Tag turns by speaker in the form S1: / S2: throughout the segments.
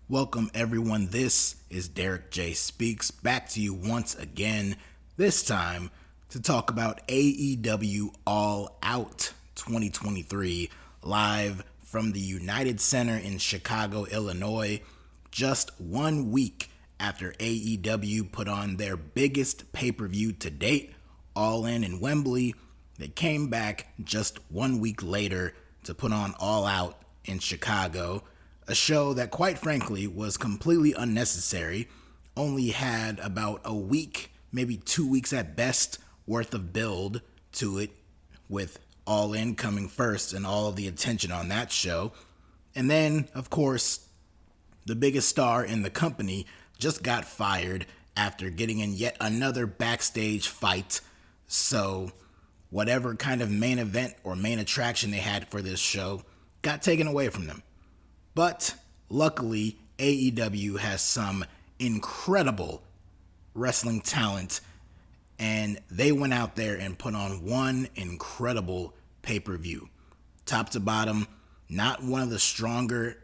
S1: Welcome everyone, this is DerekJ Speaks, back to you once again, this time to talk about AEW All Out 2023, live from the United Center in Chicago, Illinois, just 1 week after AEW put on their biggest pay-per-view to date, Allin in Wembley. They came back just 1 week later to put on All Out in Chicago, a show that quite frankly was completely unnecessary, only had about a week, maybe 2 weeks at best, worth of build to it, with Allin coming first and all of the attention on that show. And then, of course, the biggest star in the company just got fired after getting in yet another backstage fight. So whatever kind of main event or main attraction they had for this show got taken away from them. But luckily, AEW has some incredible wrestling talent, and they went out there and put on one incredible pay-per-view. Top to bottom, not one of the stronger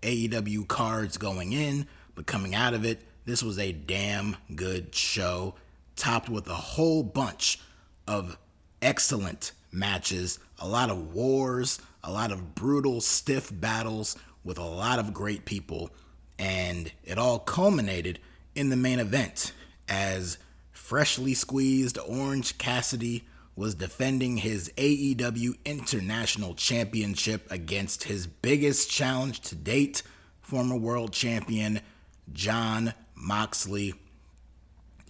S1: AEW cards going in, but coming out of it, this was a damn good show, topped with a whole bunch of excellent matches, a lot of wars, a lot of brutal, stiff battles with a lot of great people, and it all culminated in the main event as freshly squeezed Orange Cassidy was defending his AEW International Championship against his biggest challenge to date, former world champion Jon Moxley.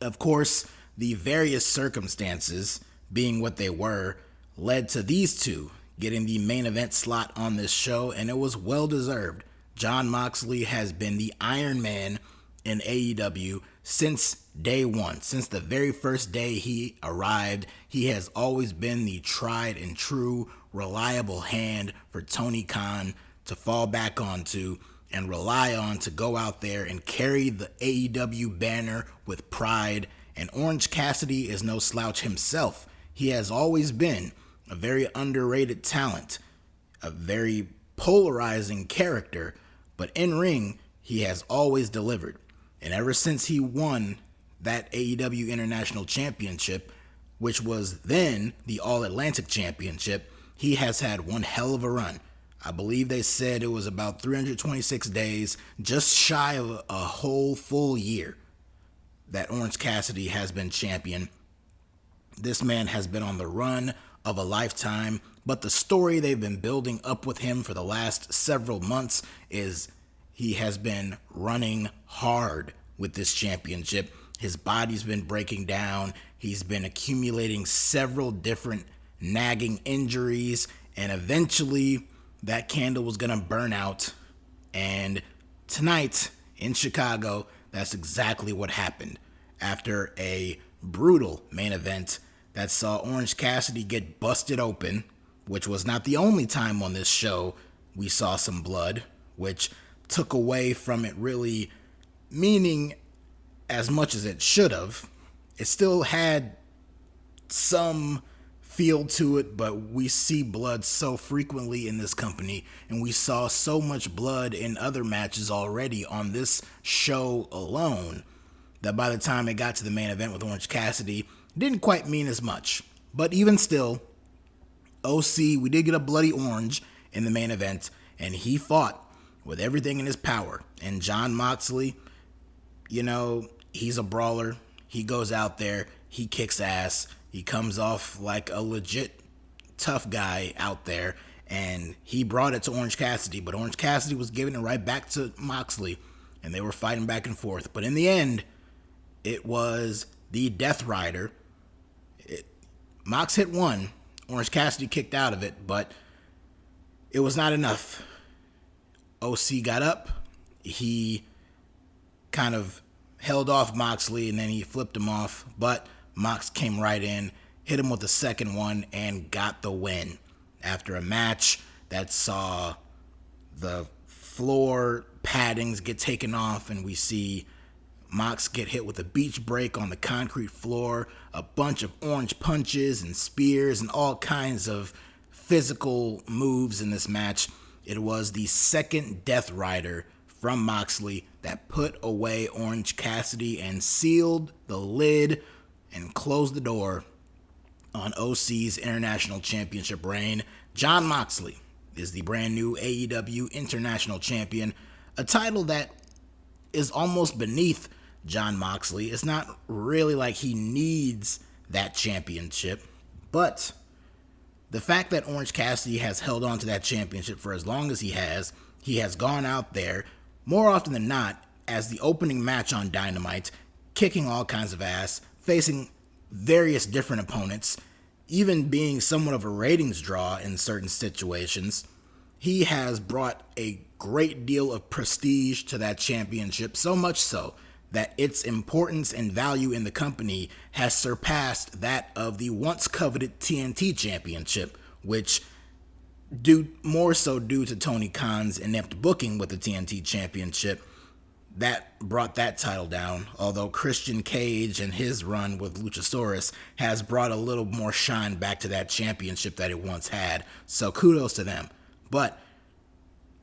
S1: Of course, the various circumstances, being what they were, led to these two getting the main event slot on this show, and it was well deserved. Jon Moxley has been the Iron Man in AEW since day one. Since the very first day he arrived, he has always been the tried and true, reliable hand for Tony Khan to fall back onto and rely on to go out there and carry the AEW banner with pride. And Orange Cassidy is no slouch himself. He has always been a very underrated talent, a very polarizing character, but in ring, he has always delivered. And ever since he won that AEW International Championship, which was then the All Atlantic Championship, he has had one hell of a run. I believe they said it was about 326 days, just shy of a whole full year, that Orange Cassidy has been champion. This man has been on the run of a lifetime, but the story they've been building up with him for the last several months is he has been running hard with this championship. His body's been breaking down. He's been accumulating several different nagging injuries, and eventually that candle was going to burn out. And tonight in Chicago, that's exactly what happened. After a brutal main event that saw Orange Cassidy get busted open, which was not the only time on this show we saw some blood, which took away from it really meaning as much as it should have. It still had some feel to it, but we see blood so frequently in this company, and we saw so much blood in other matches already on this show alone, that by the time it got to the main event with Orange Cassidy, didn't quite mean as much. But even still, OC, we did get a bloody orange in the main event, and he fought with everything in his power. And Jon Moxley, he's a brawler. He goes out there, he kicks ass, he comes off like a legit tough guy out there, and he brought it to Orange Cassidy, but Orange Cassidy was giving it right back to Moxley, and they were fighting back and forth. But in the end, it was the Death Rider. Mox hit one, Orange Cassidy kicked out of it, but it was not enough. OC got up, he kind of held off Moxley, and then he flipped him off, but Mox came right in, hit him with a second one, and got the win. After a match that saw the floor paddings get taken off, and we see Mox get hit with a beach break on the concrete floor, a bunch of orange punches and spears and all kinds of physical moves in this match. It was the second Death Rider from Moxley that put away Orange Cassidy and sealed the lid and closed the door on OC's International Championship reign. Jon Moxley is the brand new AEW International Champion, a title that is almost beneath Jon Moxley. It's not really like he needs that championship, but the fact that Orange Cassidy has held on to that championship for as long as he has gone out there more often than not as the opening match on Dynamite, kicking all kinds of ass, facing various different opponents, even being somewhat of a ratings draw in certain situations. He has brought a great deal of prestige to that championship, so much so that its importance and value in the company has surpassed that of the once coveted TNT Championship, which more so due to Tony Khan's inept booking with the TNT Championship, that brought that title down, although Christian Cage and his run with Luchasaurus has brought a little more shine back to that championship that it once had, so kudos to them. But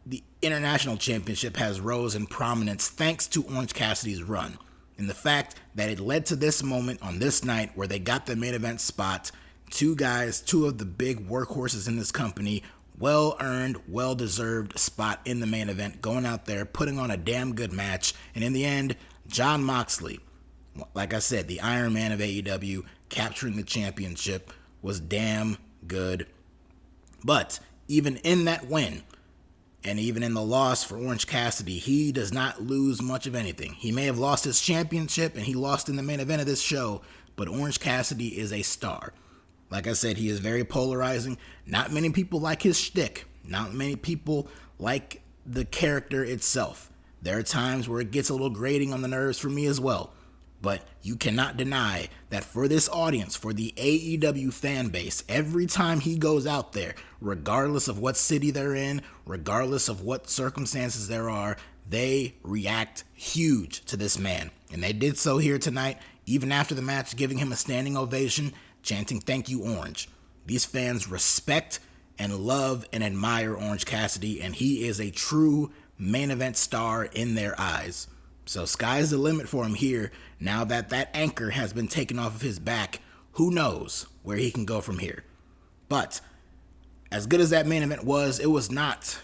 S1: the International Championship has rose in prominence thanks to Orange Cassidy's run, and the fact that it led to this moment on this night where they got the main event spot. Two of the big workhorses in this company, well-earned, well-deserved spot in the main event, going out there, putting on a damn good match, and in the end, Jon Moxley, like I said, the Iron Man of AEW, capturing the championship was damn good. But even in that win, and even in the loss for Orange Cassidy, he does not lose much of anything. He may have lost his championship, and he lost in the main event of this show, but Orange Cassidy is a star. Like I said, he is very polarizing. Not many people like his shtick. Not many people like the character itself. There are times where it gets a little grating on the nerves for me as well. But you cannot deny that for this audience, for the AEW fan base, every time he goes out there, regardless of what city they're in, regardless of what circumstances there are, they react huge to this man. And they did so here tonight, even after the match, giving him a standing ovation, chanting, "Thank you, Orange." These fans respect and love and admire Orange Cassidy, and he is a true main event star in their eyes. So sky's the limit for him here. Now that that anchor has been taken off of his back, who knows where he can go from here. But as good as that main event was, it was not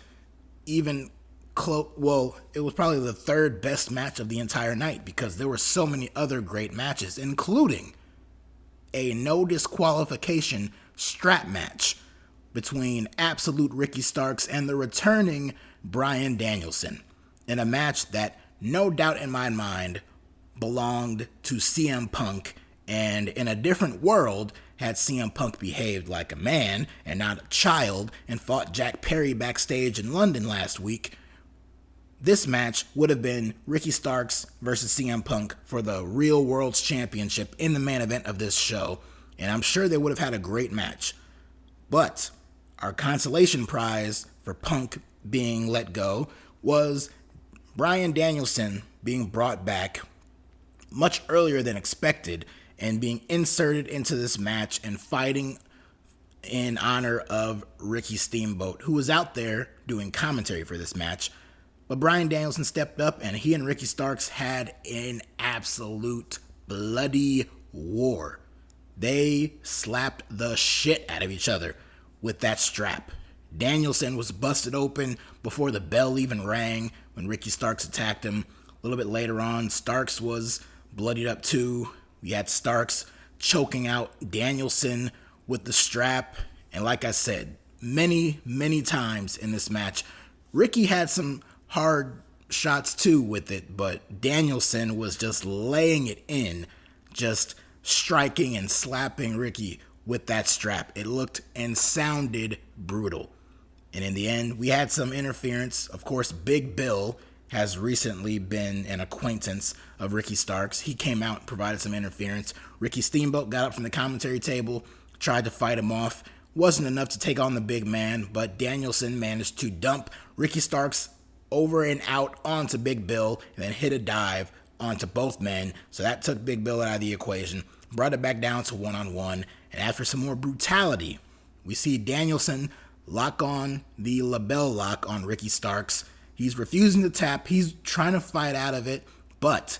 S1: even close. Well, it was probably the third best match of the entire night because there were so many other great matches, including a no disqualification strap match between Absolute Ricky Starks and the returning Bryan Danielson, in a match that no doubt in my mind belonged to CM Punk, and in a different world, had CM Punk behaved like a man and not a child and fought Jack Perry backstage in London last week, this match would have been Ricky Starks versus CM Punk for the Real World's Championship in the main event of this show, and I'm sure they would have had a great match. But our consolation prize for Punk being let go was Bryan Danielson being brought back much earlier than expected and being inserted into this match and fighting in honor of Ricky Steamboat, who was out there doing commentary for this match. But Bryan Danielson stepped up, and he and Ricky Starks had an absolute bloody war. They slapped the shit out of each other with that strap. Danielson was busted open before the bell even rang when Ricky Starks attacked him. A little bit later on, Starks was bloodied up too. We had Starks choking out Danielson with the strap. And like I said, many, many times in this match, Ricky had some hard shots too with it, but Danielson was just laying it in, just striking and slapping Ricky with that strap. It looked and sounded brutal. And in the end, we had some interference. Of course, Big Bill has recently been an acquaintance of Ricky Starks. He came out and provided some interference. Ricky Steamboat got up from the commentary table, tried to fight him off. Wasn't enough to take on the big man, but Danielson managed to dump Ricky Starks over and out onto Big Bill and then hit a dive onto both men. So that took Big Bill out of the equation, brought it back down to one-on-one. And after some more brutality, we see Danielson lock on the label lock on Ricky Starks, He's refusing to tap. He's trying to fight out of it, but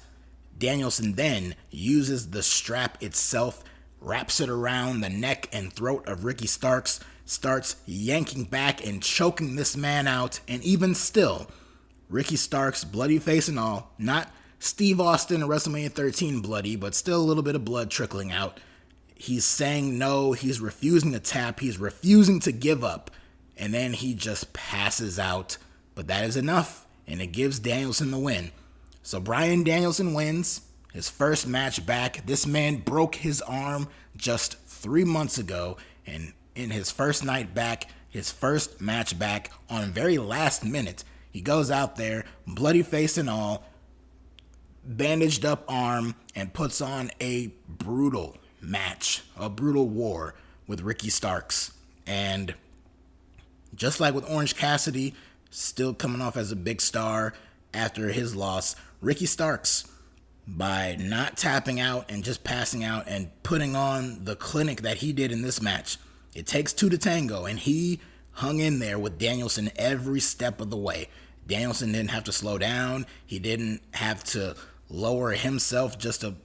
S1: Danielson then uses the strap itself, wraps it around the neck and throat of Ricky Starks, starts yanking back and choking this man out, and even still, Ricky Starks, bloody face and all, not Steve Austin at WrestleMania 13 bloody, but still a little bit of blood trickling out. He's saying no, he's refusing to tap, he's refusing to give up, and then he just passes out. But that is enough, and it gives Danielson the win. So Bryan Danielson wins his first match back. This man broke his arm just 3 months ago, and in his first night back, his first match back on very last minute, he goes out there, bloody face and all, bandaged up arm, and puts on a brutal match, a brutal war with Ricky Starks. And just like with Orange Cassidy, still coming off as a big star after his loss, Ricky Starks, by not tapping out and just passing out and putting on the clinic that he did in this match, it takes two to tango, and he hung in there with Danielson every step of the way. Danielson didn't have to slow down. He didn't have to lower himself just to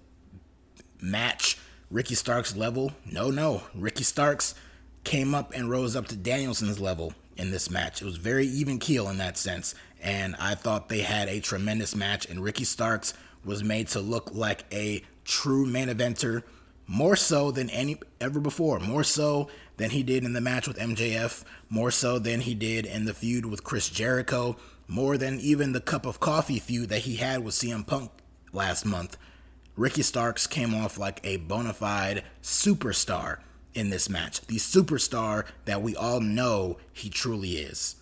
S1: match Ricky Starks' level. No. Ricky Starks came up and rose up to Danielson's level in this match. It was very even keel in that sense, and I thought they had a tremendous match, and Ricky Starks was made to look like a true main eventer, more so than any ever before, more so than he did in the match with MJF, more so than he did in the feud with Chris Jericho, more than even the cup of coffee feud that he had with CM Punk last month. Ricky Starks came off like a bona fide superstar in this match, the superstar that we all know he truly is.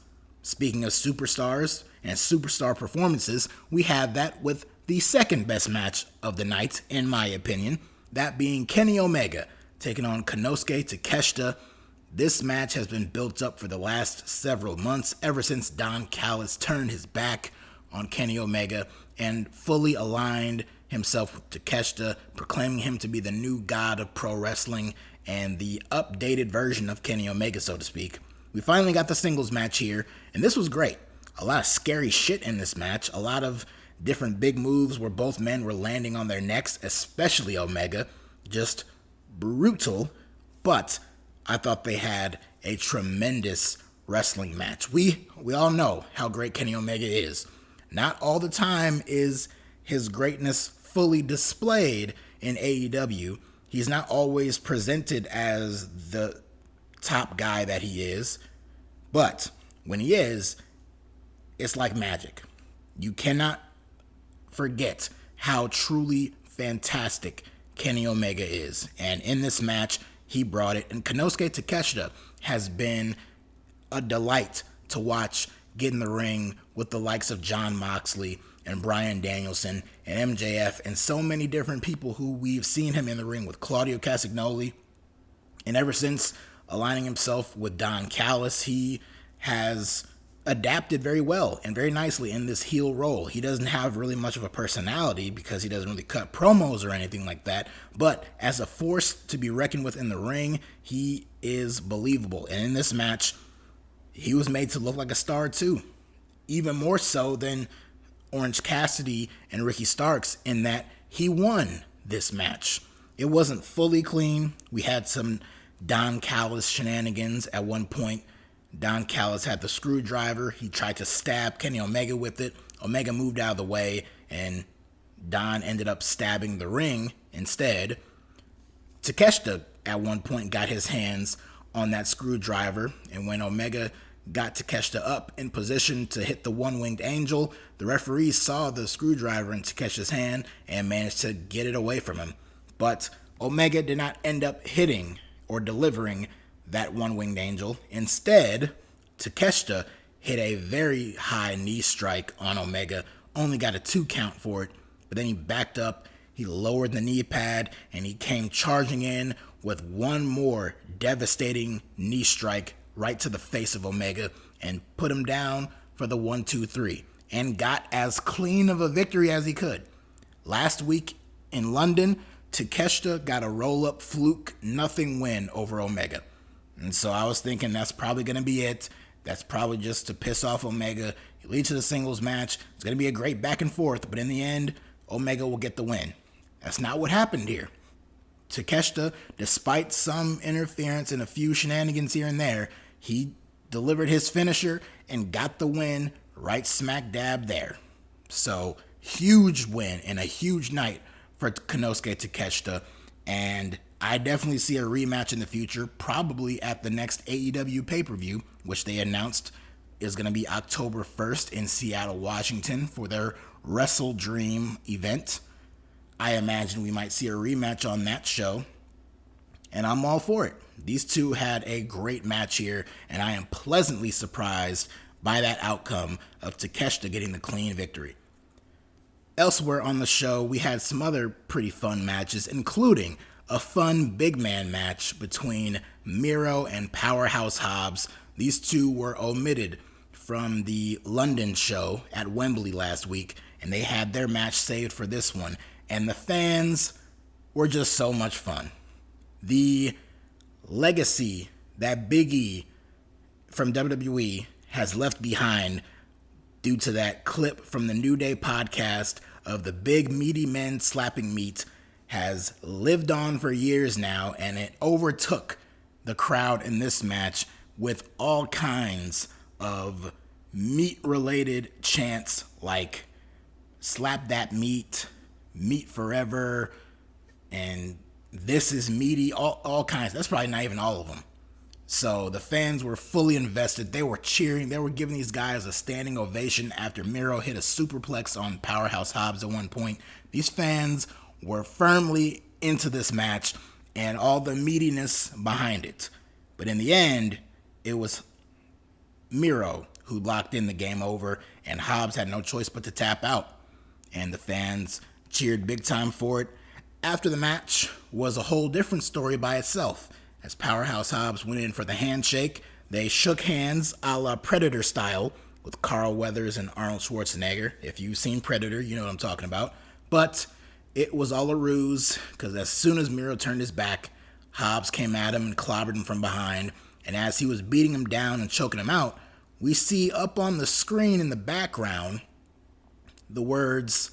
S1: Speaking of superstars and superstar performances, we have that with the second best match of the night, in my opinion, that being Kenny Omega taking on Konosuke Takeshita. This match has been built up for the last several months, ever since Don Callis turned his back on Kenny Omega and fully aligned himself with Takeshita, proclaiming him to be the new god of pro wrestling and the updated version of Kenny Omega, so to speak. We finally got the singles match here, and this was great. A lot of scary shit in this match, a lot of different big moves where both men were landing on their necks, especially Omega. Just brutal, but I thought they had a tremendous wrestling match. We all know how great Kenny Omega is. Not all the time is his greatness fully displayed in AEW. He's not always presented as the top guy that he is, but when he is, it's like magic. You cannot forget how truly fantastic Kenny Omega is. And in this match, he brought it. And Konosuke Takeshita has been a delight to watch get in the ring with the likes of Jon Moxley and Bryan Danielson and MJF and so many different people who we've seen him in the ring with, Claudio Castagnoli. And ever since aligning himself with Don Callis, he has adapted very well and very nicely in this heel role. He doesn't have really much of a personality because he doesn't really cut promos or anything like that, but as a force to be reckoned with in the ring, he is believable. And in this match, he was made to look like a star too, even more so than Orange Cassidy and Ricky Starks, in that he won this match. It wasn't fully clean. We had some Don Callis shenanigans at one point. Don Callis had the screwdriver. He tried to stab Kenny Omega with it. Omega moved out of the way, and Don ended up stabbing the ring instead. Takeshita at one point got his hands on that screwdriver, and when Omega got Takeshita up in position to hit the one-winged angel, the referee saw the screwdriver in Takeshita's hand and managed to get it away from him. But Omega did not end up hitting or delivering that one-winged angel. Instead, Takeshita hit a very high knee strike on Omega, only got a 2 count for it, but then he backed up, he lowered the knee pad, and he came charging in with one more devastating knee strike right to the face of Omega and put him down for the 1-2-3 and got as clean of a victory as he could. Last week in London, Takeshita got a roll-up fluke nothing win over Omega. And so I was thinking that's probably going to be it. That's probably just to piss off Omega, It leads to the singles match. It's going to be a great back and forth, but in the end, Omega will get the win. That's not what happened here. Takeshita, despite some interference and a few shenanigans here and there, he delivered his finisher and got the win right smack dab there. So, huge win and a huge night for Konosuke Takeshita, and I definitely see a rematch in the future, probably at the next AEW pay-per-view, which they announced is going to be October 1st in Seattle, Washington for their Wrestle Dream event. I imagine we might see a rematch on that show, and I'm all for it. These two had a great match here, and I am pleasantly surprised by that outcome of Takeshita getting the clean victory. Elsewhere on the show, we had some other pretty fun matches, including a fun big man match between Miro and Powerhouse Hobbs. These two were omitted from the London show at Wembley last week, and they had their match saved for this one. And the fans were just so much fun. The legacy that Big E from WWE has left behind due to that clip from the New Day podcast of the big meaty men slapping meat has lived on for years now, and it overtook the crowd in this match with all kinds of meat-related chants like slap that meat, meat forever, and this is meaty, all kinds. That's probably not even all of them. So the fans were fully invested. They were cheering. They were giving these guys a standing ovation after Miro hit a superplex on Powerhouse Hobbs at one point. These fans were firmly into this match and all the meatiness behind it. But in the end, it was Miro who locked in the game over, and Hobbs had no choice but to tap out. And the fans cheered big time for it. After the match was a whole different story by itself. As Powerhouse Hobbs went in for the handshake, they shook hands a la Predator style with Carl Weathers and Arnold Schwarzenegger. If you've seen Predator, you know what I'm talking about. But it was all a ruse, because as soon as Miro turned his back, Hobbs came at him and clobbered him from behind. And as he was beating him down and choking him out, we see up on the screen in the background the words,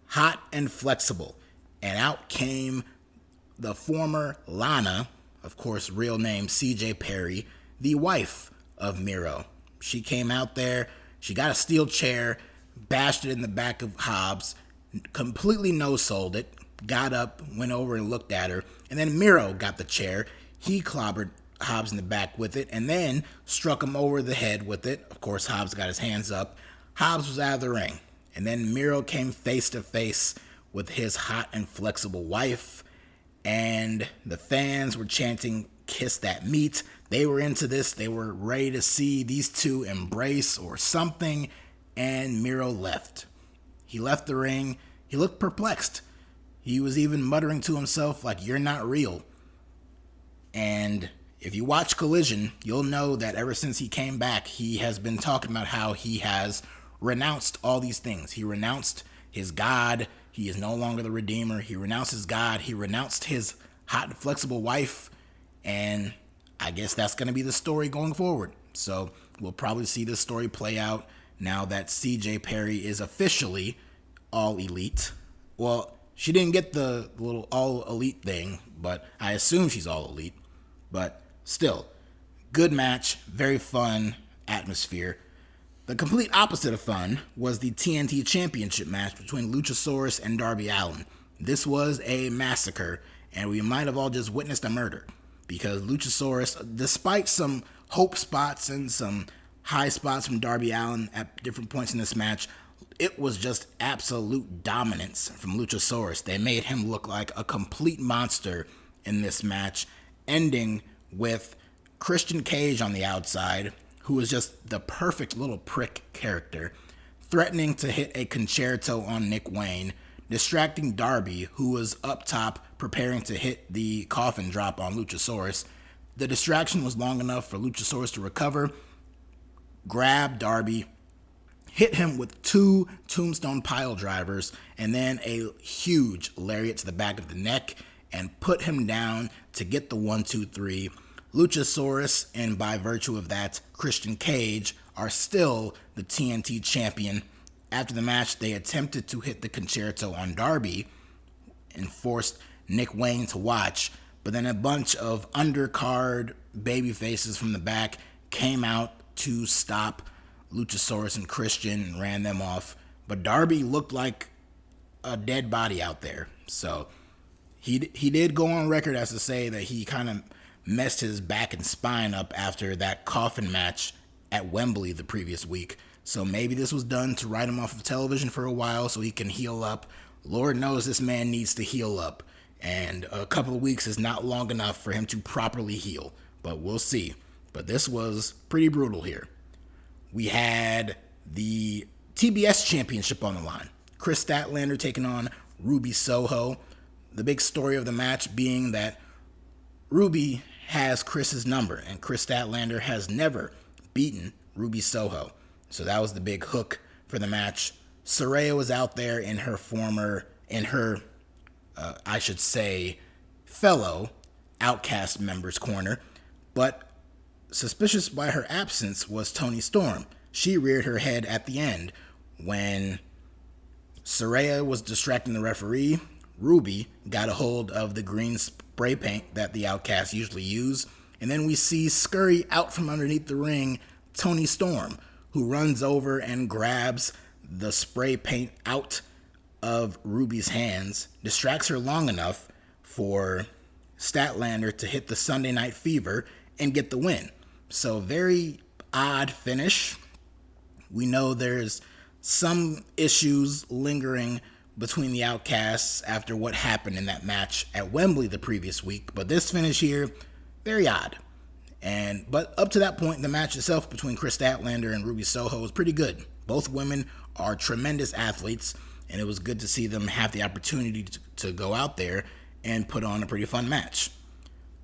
S1: hot and flexible. And out came the former Lana, of course, real name CJ Perry, the wife of Miro. She came out there, she got a steel chair, bashed it in the back of Hobbs, completely no-sold it, got up, went over and looked at her, and then Miro got the chair. He clobbered Hobbs in the back with it, and then struck him over the head with it. Of course, Hobbs got his hands up. Hobbs was out of the ring, and then Miro came face-to-face with his hot and flexible wife, and the fans were chanting, kiss that meat. They were into this. They were ready to see these two embrace or something, and Miro left. He left the ring. He looked perplexed. He was even muttering to himself like, you're not real. And if you watch Collision, you'll know that ever since he came back, he has been talking about how he has renounced all these things. He renounced his God. He is no longer the Redeemer. He renounced his God. He renounced his hot and flexible wife. And I guess that's going to be the story going forward. So we'll probably see this story play out now that CJ Perry is officially all elite. Well, she didn't get the little all elite thing, but I assume she's all elite. But still, good match, very fun atmosphere. The complete opposite of fun was the TNT Championship match between Luchasaurus and Darby Allin. This was a massacre, and we might have all just witnessed a murder, because Luchasaurus, despite some hope spots and some high spots from Darby Allin at different points in this match, it was just absolute dominance from Luchasaurus. They made him look like a complete monster in this match, ending with Christian Cage on the outside, who was just the perfect little prick character, threatening to hit a concerto on Nick Wayne, distracting Darby, who was up top preparing to hit the coffin drop on Luchasaurus. The distraction was long enough for Luchasaurus to recover, grab Darby, hit him with 2 tombstone pile drivers, and then a huge lariat to the back of the neck, and put him down to get the 1, 2, 3. Luchasaurus, and by virtue of that, Christian Cage, are still the TNT champion. After the match, they attempted to hit the concerto on Darby and forced Nick Wayne to watch, but then a bunch of undercard baby faces from the back came out to stop Luchasaurus and Christian and ran them off. But Darby looked like a dead body out there. So he did go on record as to say that he kind of messed his back and spine up after that coffin match at Wembley the previous week. So maybe this was done to write him off of television for a while so he can heal up. Lord knows this man needs to heal up. And a couple of weeks is not long enough for him to properly heal. But we'll see. But this was pretty brutal here. We had the TBS Championship on the line. Kris Statlander taking on Ruby Soho. The big story of the match being that Ruby has Chris's number, and Kris Statlander has never beaten Ruby Soho. So that was the big hook for the match. Saraya was out there in her fellow Outcast members' corner, but suspicious by her absence was Toni Storm. She reared her head at the end when Saraya was distracting the referee. Ruby got a hold of the green spray paint that the Outcasts usually use, and then we see scurry out from underneath the ring Toni Storm, who runs over and grabs the spray paint out of Ruby's hands, distracts her long enough for Statlander to hit the Sunday Night Fever and get the win. So very odd finish. We know there's some issues lingering between the Outcasts after what happened in that match at Wembley the previous week, but this finish here, very odd. But up to that point, the match itself between Kris Statlander and Ruby Soho was pretty good. Both women are tremendous athletes, and it was good to see them have the opportunity to go out there and put on a pretty fun match.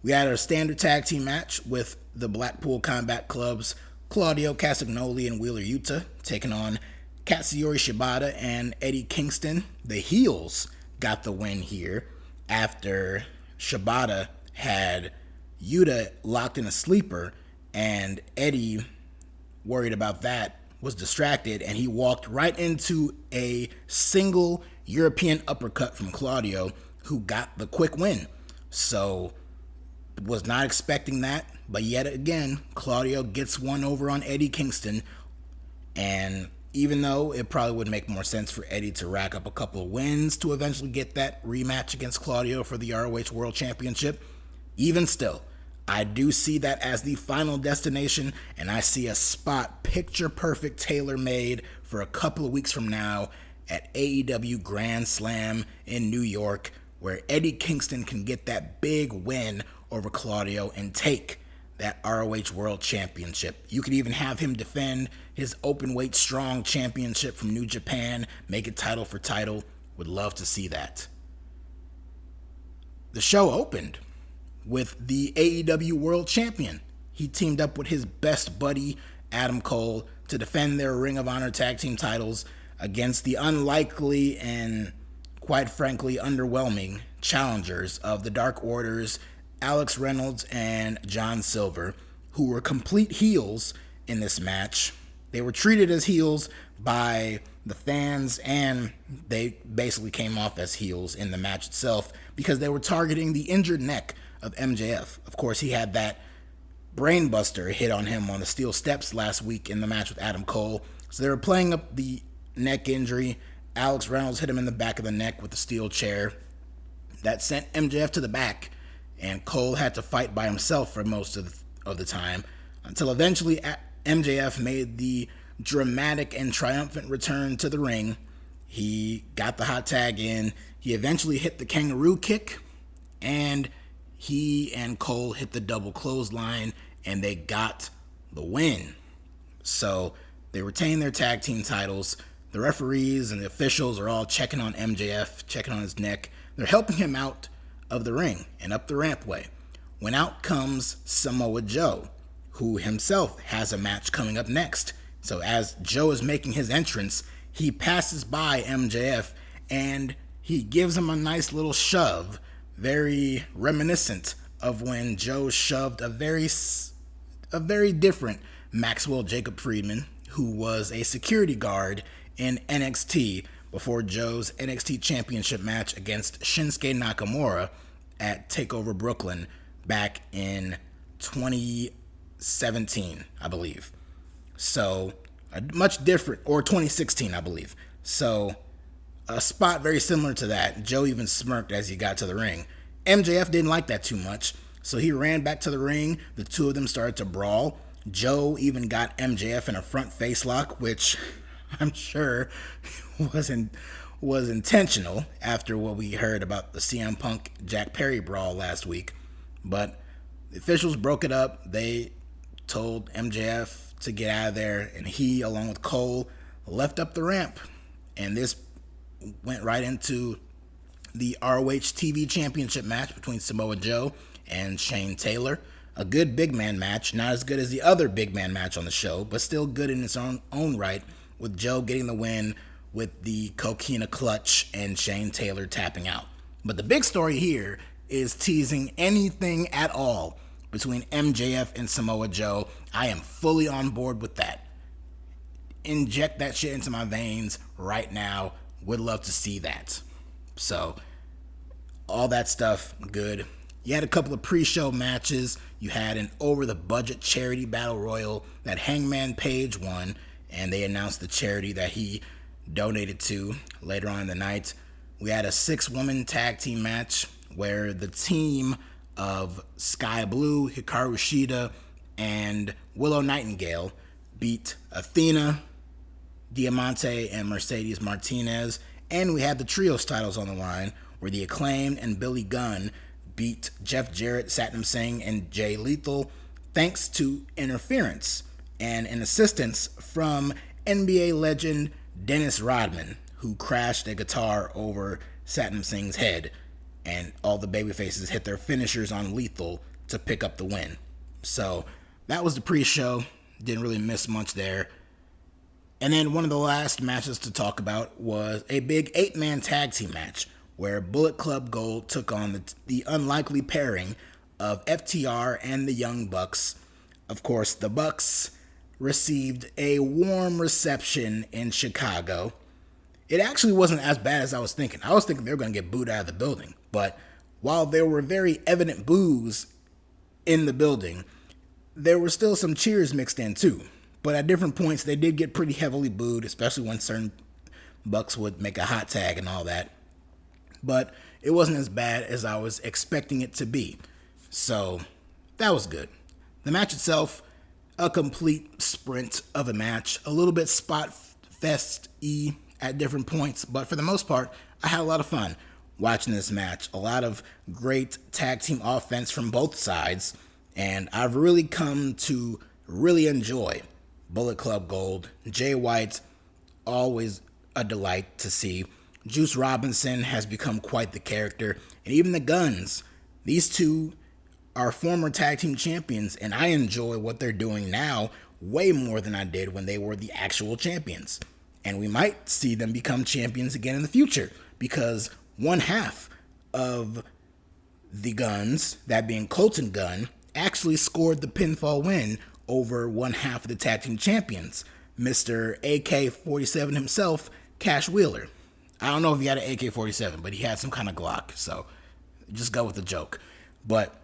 S1: We had a standard tag team match with the Blackpool Combat Club's Claudio Castagnoli and Wheeler Yuta taking on Katsuyori Shibata and Eddie Kingston. The heels got the win here after Shibata had Yuta locked in a sleeper, and Eddie, worried about that, was distracted, and he walked right into a single European uppercut from Claudio, who got the quick win. So, was not expecting that, but yet again, Claudio gets one over on Eddie Kingston, and even though it probably would make more sense for Eddie to rack up a couple of wins to eventually get that rematch against Claudio for the ROH World Championship, even still, I do see that as the final destination, and I see a spot picture-perfect, tailor-made for a couple of weeks from now at AEW Grand Slam in New York, where Eddie Kingston can get that big win over Claudio and take that ROH World Championship. You could even have him defend his Openweight Strong Championship from New Japan, make it title for title. Would love to see that. The show opened with the AEW World Champion. He teamed up with his best buddy, Adam Cole, to defend their Ring of Honor tag team titles against the unlikely and, quite frankly, underwhelming challengers of the Dark Order's Alex Reynolds and John Silver, who were complete heels in this match. They were treated as heels by the fans, and they basically came off as heels in the match itself because they were targeting the injured neck of MJF. Of course, he had that brainbuster hit on him on the steel steps last week in the match with Adam Cole, so they were playing up the neck injury. Alex Reynolds hit him in the back of the neck with the steel chair. That sent MJF to the back, and Cole had to fight by himself for most of the time, until eventually MJF made the dramatic and triumphant return to the ring. He got the hot tag in. He eventually hit the kangaroo kick, and he and Cole hit the double clothesline, and they got the win. So they retained their tag team titles. The referees and the officials are all checking on MJF, checking on his neck. They're helping him out of the ring and up the rampway, when out comes Samoa Joe, who himself has a match coming up next. So as Joe is making his entrance, he passes by MJF and he gives him a nice little shove, very reminiscent of when Joe shoved a very different Maxwell Jacob Friedman, who was a security guard in NXT before Joe's NXT Championship match against Shinsuke Nakamura at TakeOver Brooklyn back in 2017, I believe. So, a much different, or 2016, I believe. So, a spot very similar to that. Joe even smirked as he got to the ring. MJF didn't like that too much, so he ran back to the ring. The two of them started to brawl. Joe even got MJF in a front face lock, which I'm sure was intentional after what we heard about the CM Punk Jack Perry brawl last week. But the officials broke it up. They told MJF to get out of there, and he, along with Cole, left up the ramp. And this went right into the ROH TV Championship match between Samoa Joe and Shane Taylor. A good big man match, not as good as the other big man match on the show, but still good in its own right, with Joe getting the win with the Coquina clutch and Shane Taylor tapping out. But the big story here is teasing anything at all between MJF and Samoa Joe. I am fully on board with that. Inject that shit into my veins right now. Would love to see that. So, all that stuff, good. You had a couple of pre-show matches. You had an over-the-budget charity battle royal that Hangman Page won, and they announced the charity that he donated to later on in the night. We had a 6-woman tag team match where the team of Sky Blue, Hikaru Shida, and Willow Nightingale beat Athena, Diamante, and Mercedes Martinez. And we had the trios titles on the line where the Acclaimed and Billy Gunn beat Jeff Jarrett, Satnam Singh, and Jay Lethal thanks to interference and an assistance from NBA legend Dennis Rodman, who crashed a guitar over Satnam Singh's head, and all the babyfaces hit their finishers on Lethal to pick up the win. So that was the pre-show. Didn't really miss much there. And then one of the last matches to talk about was a big 8-man tag team match where Bullet Club Gold took on the unlikely pairing of FTR and the Young Bucks. Of course, the Bucks received a warm reception in Chicago. It actually wasn't as bad as I was thinking. I was thinking they were going to get booed out of the building. But while there were very evident boos in the building, there were still some cheers mixed in too. But at different points, they did get pretty heavily booed, especially when certain Bucks would make a hot tag and all that. But it wasn't as bad as I was expecting it to be. So that was good. The match itself, a complete sprint of a match, a little bit spot fest-y at different points, but for the most part, I had a lot of fun watching this match. A lot of great tag team offense from both sides, and I've really come to really enjoy Bullet Club Gold. Jay White, always a delight to see. Juice Robinson has become quite the character, and even the Guns. These two are former tag team champions, and I enjoy what they're doing now way more than I did when they were the actual champions. And we might see them become champions again in the future, because one half of the Guns, that being Colton Gunn, actually scored the pinfall win over one half of the tag team champions, Mr. AK-47 himself, Cash Wheeler. I don't know if he had an AK-47, but he had some kind of Glock, so just go with the joke. But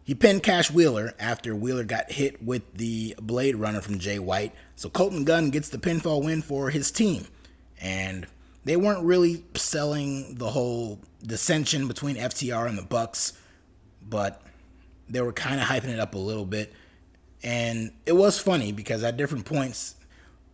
S1: he pinned Cash Wheeler after Wheeler got hit with the Blade Runner from Jay White, so Colton Gunn gets the pinfall win for his team. And they weren't really selling the whole dissension between FTR and the Bucks, but they were kind of hyping it up a little bit. And it was funny because at different points,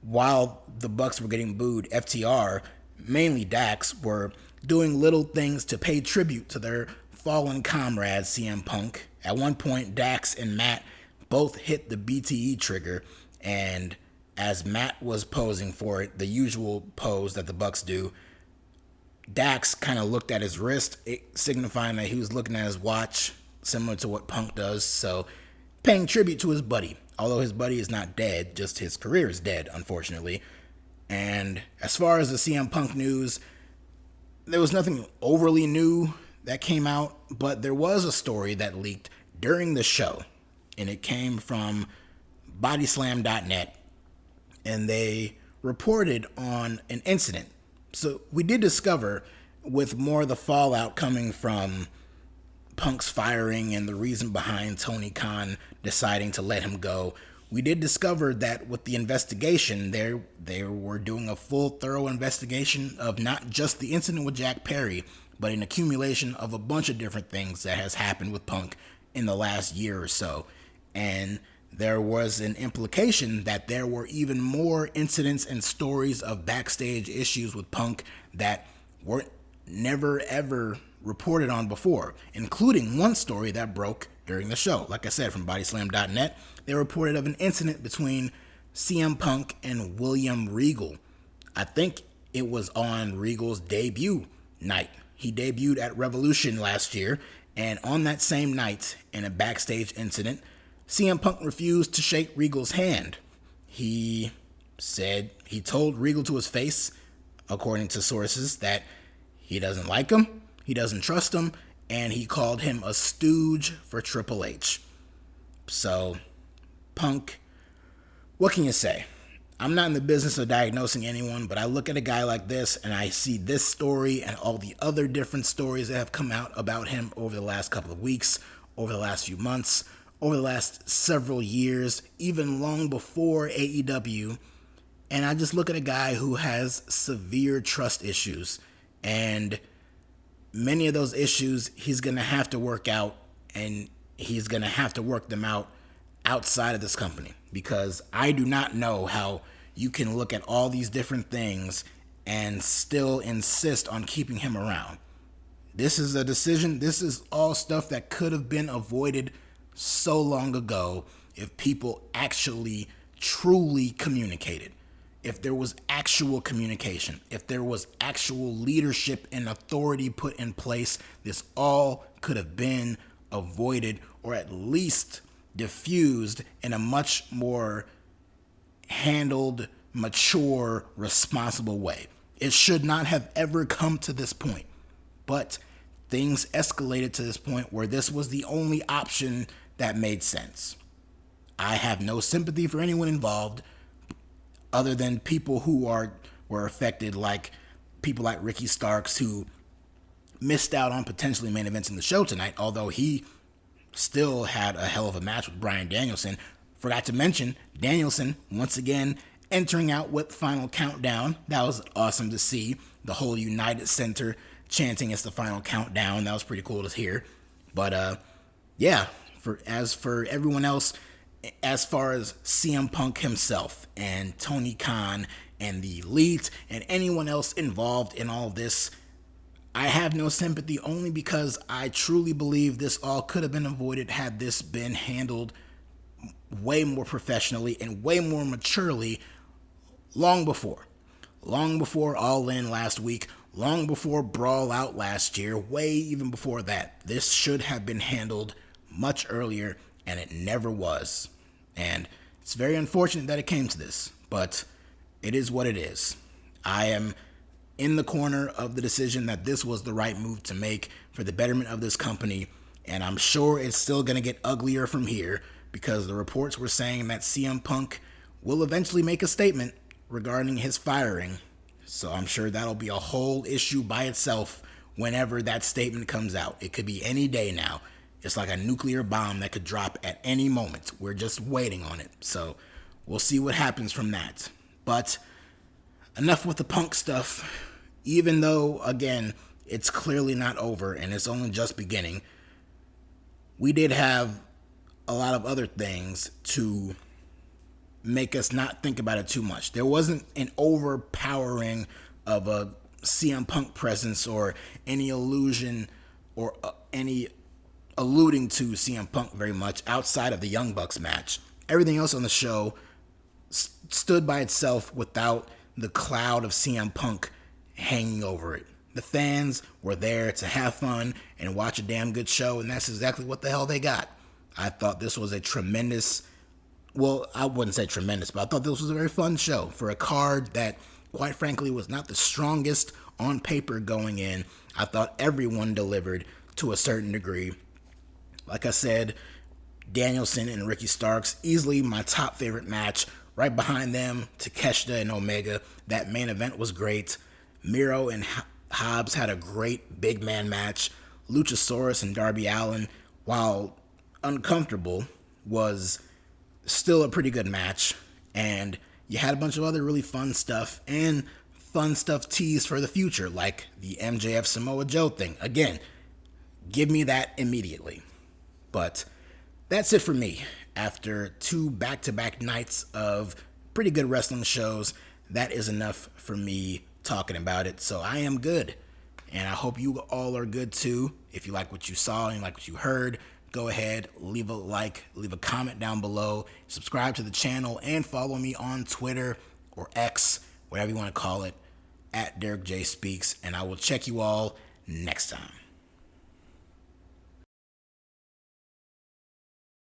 S1: while the Bucks were getting booed, FTR, mainly Dax, were doing little things to pay tribute to their fallen comrade CM Punk. At one point, Dax and Matt both hit the BTE trigger, and as Matt was posing for it, the usual pose that the Bucks do, Dax kind of looked at his wrist, signifying that he was looking at his watch, similar to what Punk does, so paying tribute to his buddy. Although his buddy is not dead, just his career is dead, unfortunately. And as far as the CM Punk news, there was nothing overly new that came out, but there was a story that leaked during the show, and it came from bodyslam.net, and they reported on an incident. So we did discover, with more of the fallout coming from Punk's firing and the reason behind Tony Khan deciding to let him go, we did discover that with the investigation, they were doing a full, thorough investigation of not just the incident with Jack Perry, but an accumulation of a bunch of different things that has happened with Punk in the last year or so. And there was an implication that there were even more incidents and stories of backstage issues with Punk that weren't never ever reported on before, including one story that broke during the show. Like I said, from bodyslam.net, they reported of an incident between CM Punk and William Regal. I think it was on Regal's debut night. He debuted at Revolution last year, and on that same night, in a backstage incident, CM Punk refused to shake Regal's hand. He told Regal to his face, according to sources, that he doesn't like him, he doesn't trust him, and he called him a stooge for Triple H. So, Punk, what can you say? I'm not in the business of diagnosing anyone, but I look at a guy like this and I see this story and all the other different stories that have come out about him over the last couple of weeks, over the last few months, over the last several years, even long before AEW. And I just look at a guy who has severe trust issues, and many of those issues he's going to have to work out, and he's going to have to work them out outside of this company, because I do not know how you can look at all these different things and still insist on keeping him around. This is a decision. This is all stuff that could have been avoided so long ago if people actually truly communicated. If there was actual communication, if there was actual leadership and authority put in place, this all could have been avoided, or at least diffused in a much more handled, mature, responsible way. It should not have ever come to this point, but things escalated to this point where this was the only option that made sense. I have no sympathy for anyone involved, other than people who were affected, like people like Ricky Starks, who missed out on potentially main events in the show tonight, although he still had a hell of a match with Bryan Danielson. Forgot to mention, Danielson, once again, entering out with Final Countdown. That was awesome to see. The whole United Center chanting it's the Final Countdown. That was pretty cool to hear. But, yeah, as for everyone else, as far as CM Punk himself and Tony Khan and the Elite and anyone else involved in all of this, I have no sympathy, only because I truly believe this all could have been avoided had this been handled way more professionally and way more maturely long before Allin last week, long before Brawl Out last year, way even before that. This should have been handled much earlier, and it never was. And it's very unfortunate that it came to this, but it is what it is. I am in the corner of the decision that this was the right move to make for the betterment of this company, and I'm sure it's still going to get uglier from here, because the reports were saying that CM Punk will eventually make a statement regarding his firing. So I'm sure that'll be a whole issue by itself whenever that statement comes out. It could be any day now. It's like a nuclear bomb that could drop at any moment. We're just waiting on it. So we'll see what happens from that. But enough with the Punk stuff. Even though, again, it's clearly not over and it's only just beginning, we did have a lot of other things to make us not think about it too much. There wasn't an overpowering of a CM Punk presence or any illusion or any alluding to CM Punk very much outside of the Young Bucks match. Everything else on the show stood by itself without the cloud of CM Punk hanging over it. The fans were there to have fun and watch a damn good show, and that's exactly what the hell they got. I thought this was a tremendous, well, I wouldn't say tremendous, but I thought this was a very fun show for a card that, quite frankly, was not the strongest on paper going in. I thought everyone delivered to a certain degree. Like I said, Danielson and Ricky Starks, easily my top favorite match. Right behind them, Takeshita and Omega. That main event was great. Miro and Hobbs had a great big man match. Luchasaurus and Darby Allin, while uncomfortable, was still a pretty good match. And you had a bunch of other really fun stuff and fun stuff teased for the future, like the MJF Samoa Joe thing. Again, give me that immediately. But that's it for me. After 2 back-to-back nights of pretty good wrestling shows, that is enough for me talking about it. So I am good. And I hope you all are good too. If you like what you saw and you like what you heard, go ahead, leave a like, leave a comment down below, subscribe to the channel, and follow me on Twitter or X, whatever you want to call it, at DerekJ Speaks. And I will check you all next time.